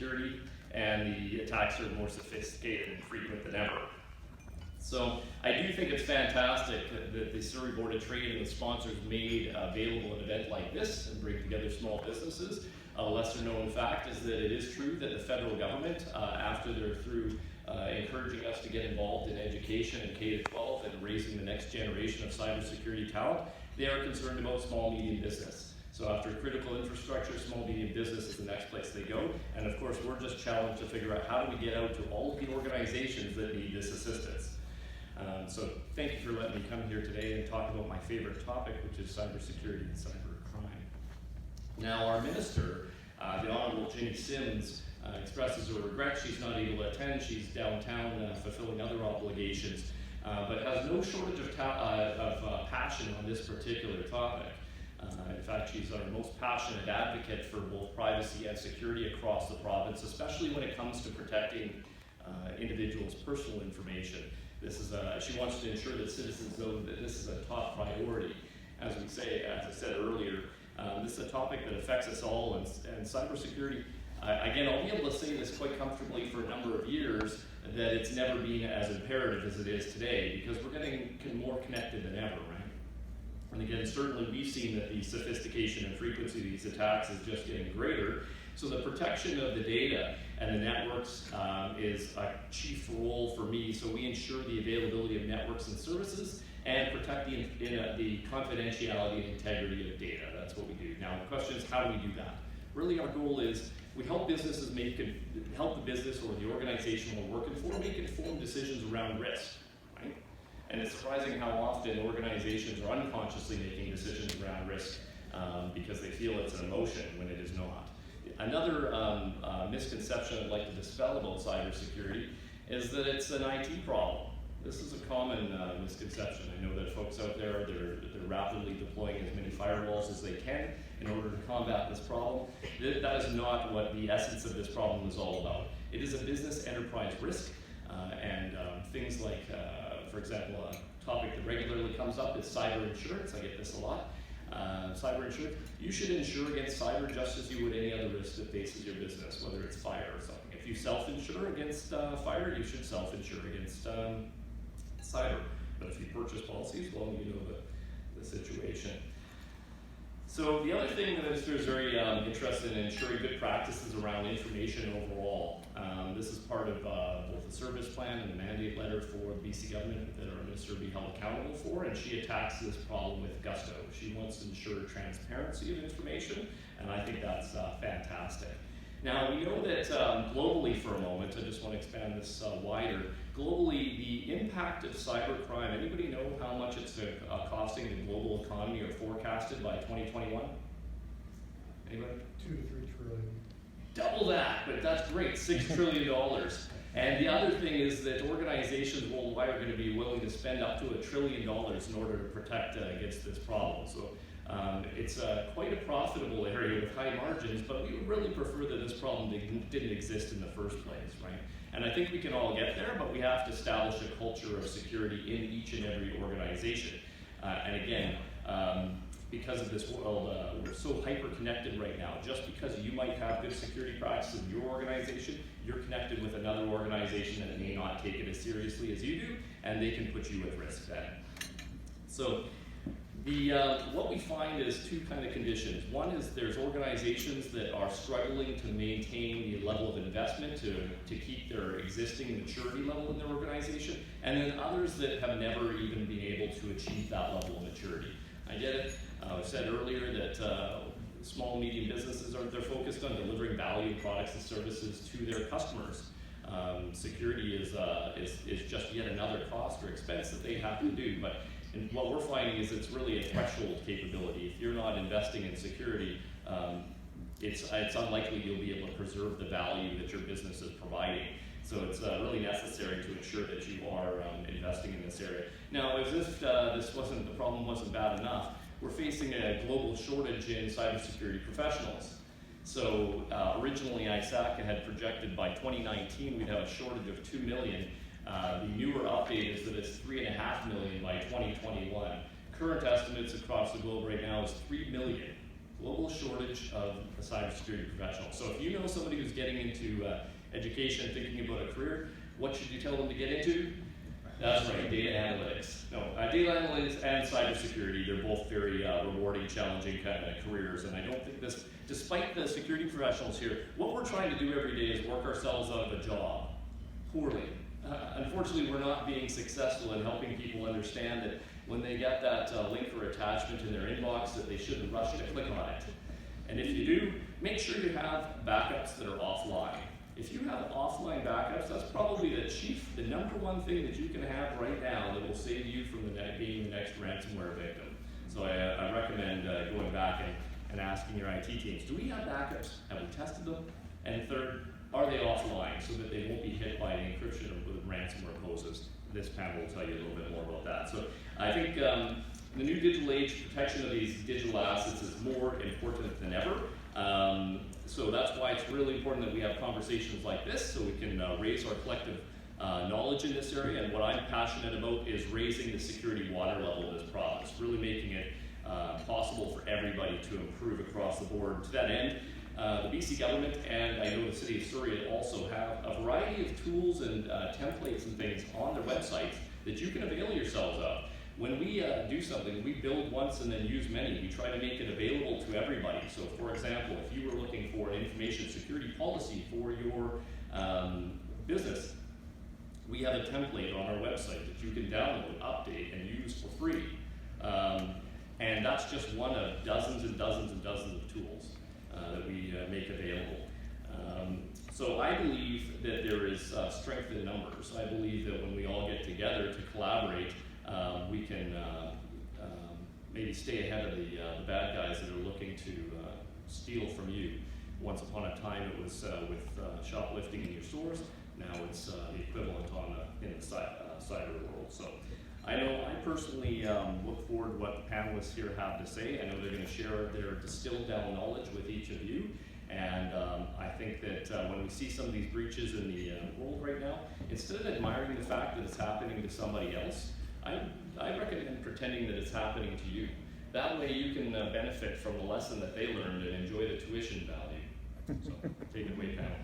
cybersecurity, and the attacks are more sophisticated and frequent than ever. So I do think it's fantastic that the Surrey Board of Trade and the sponsors made available an event like this and bring together small businesses. A lesser known fact is that it is true that the federal government, after they're through encouraging us to get involved in education and K-12 and raising the next generation of cybersecurity talent, they are concerned about small medium business. So after critical infrastructure, small medium business is the next place they go. And of course, we're just challenged to figure out how do we get out to all of the organizations that need this assistance. So thank you for letting me come here today and talk about my favorite topic, which is cybersecurity and cybercrime. Now, our minister, the Honorable Ginny Sims, expresses her regret she's not able to attend. She's downtown fulfilling other obligations, but has no shortage of passion on this particular topic. In fact, she's our most passionate advocate for both privacy and security across the province, especially when it comes to protecting individuals' personal information. She wants to ensure that citizens know that this is a top priority. As I said earlier, this is a topic that affects us all, and cybersecurity, again, I'll be able to say this quite comfortably for a number of years, that it's never been as imperative as it is today, because we're getting more connected than ever, right? And again, certainly we've seen that the sophistication and frequency of these attacks is just getting greater. So the protection of the data and the networks is a chief role for me. So we ensure the availability of networks and services and protect the confidentiality and integrity of data. That's what we do. Now the question is, how do we do that? Really our goal is we help businesses help the business or the organization we're working for make informed decisions around risk, right? And it's surprising how often organizations are unconsciously making decisions around risk because they feel it's an emotion when it is not. Another misconception I'd like to dispel about cybersecurity is that it's an IT problem. This is a common misconception. I know that folks out there, they're rapidly deploying as many firewalls as they can in order to combat this problem. That is not what the essence of this problem is all about. It is a business enterprise risk, and things like, for example, a topic that regularly comes up is cyber insurance. I get this a lot. Cyber insurance, you should insure against cyber just as you would any other risk that faces your business, whether it's fire or something. If you self-insure against fire, you should self-insure against cyber. But if you purchase policies, well, you know the situation. So the other thing the minister is very interested in ensuring good practices around information overall. This is part of both the service plan and the mandate letter for the BC government that our minister will be held accountable for, and she attacks this problem with gusto. She wants to ensure transparency of information, and I think that's fantastic. Now, we know that globally for a moment, I just want to expand this wider, globally the impact of cybercrime, anybody know how much it's costing the global economy or forecasted by 2021? Anybody? 2 to 3 trillion. Double that, but that's great, $6 trillion. And the other thing is that organizations worldwide are going to be willing to spend up to $1 trillion in order to protect against this problem. So it's quite a profitable area with high margins, but we would really prefer that this problem didn't exist in the first place, right? And I think we can all get there, but we have to establish a culture of security in each and every organization. And again, because of this world, we're so hyper-connected right now. Just because you might have good security practices in your organization, you're connected with another organization that may not take it as seriously as you do, and they can put you at risk then. So what we find is two kind of conditions. One is there's organizations that are struggling to maintain the level of investment to keep their existing maturity level in their organization, and then others that have never even been able to achieve that level of maturity. I get it. I said earlier that small and medium businesses they're focused on delivering value products and services to their customers. Security is just yet another cost or expense that they have to do. And what we're finding is it's really a threshold capability. If you're not investing in security, it's unlikely you'll be able to preserve the value that your business is providing. So it's really necessary to ensure that you are investing in this area. Now, as if the problem wasn't bad enough, we're facing a global shortage in cybersecurity professionals. So originally ISACA had projected by 2019 we'd have a shortage of 2 million. The newer update is that it's 3.5 million by 2021. Current estimates across the globe right now is 3 million global shortage of cybersecurity professionals. So if you know somebody who's getting into education, thinking about a career, what should you tell them to get into? That's right, data analytics. No, data analytics and cybersecurity, they're both very rewarding, challenging kind of careers. And I don't think this, despite the security professionals here, what we're trying to do every day is work ourselves out of a job poorly. Unfortunately, we're not being successful in helping people understand that when they get that link or attachment in their inbox that they shouldn't rush to click on it. And if you do, make sure you have backups that are offline. If you have offline backups, that's probably the number one thing that you can have right now that will save you from being the next ransomware victim. So I recommend going back and asking your IT teams, do we have backups? Have we tested them? And third, are they offline so that they won't be hit by the encryption or ransomware poses? This panel will tell you a little bit more about that. So I think the new digital age, protection of these digital assets is more important than ever. So that's why it's really important that we have conversations like this so we can raise our collective knowledge in this area. And what I'm passionate about is raising the security water level of this province, really making it possible for everybody to improve across the board. To that end, the BC government and I know the City of Surrey also have a variety of tools and templates and things on their websites that you can avail yourselves of. When we do something, we build once and then use many. We try to make it available to everybody. So for example, if you were looking for an information security policy for your business, we have a template on our website that you can download, update, and use for free. And that's just one of dozens and dozens and dozens of tools that we make available. So I believe that there is strength in numbers. I believe that when we all get together to collaborate, we can maybe stay ahead of the bad guys that are looking to steal from you. Once upon a time it was with shoplifting in your stores. Now it's the equivalent in the cyber world. So I know I personally look forward to what the panelists here have to say. I know they're going to share their distilled down knowledge with each of you. And I think that when we see some of these breaches in the world right now, instead of admiring the fact that it's happening to somebody else, I recommend pretending that it's happening to you. That way you can benefit from the lesson that they learned and enjoy the tuition value. So take it away, panel.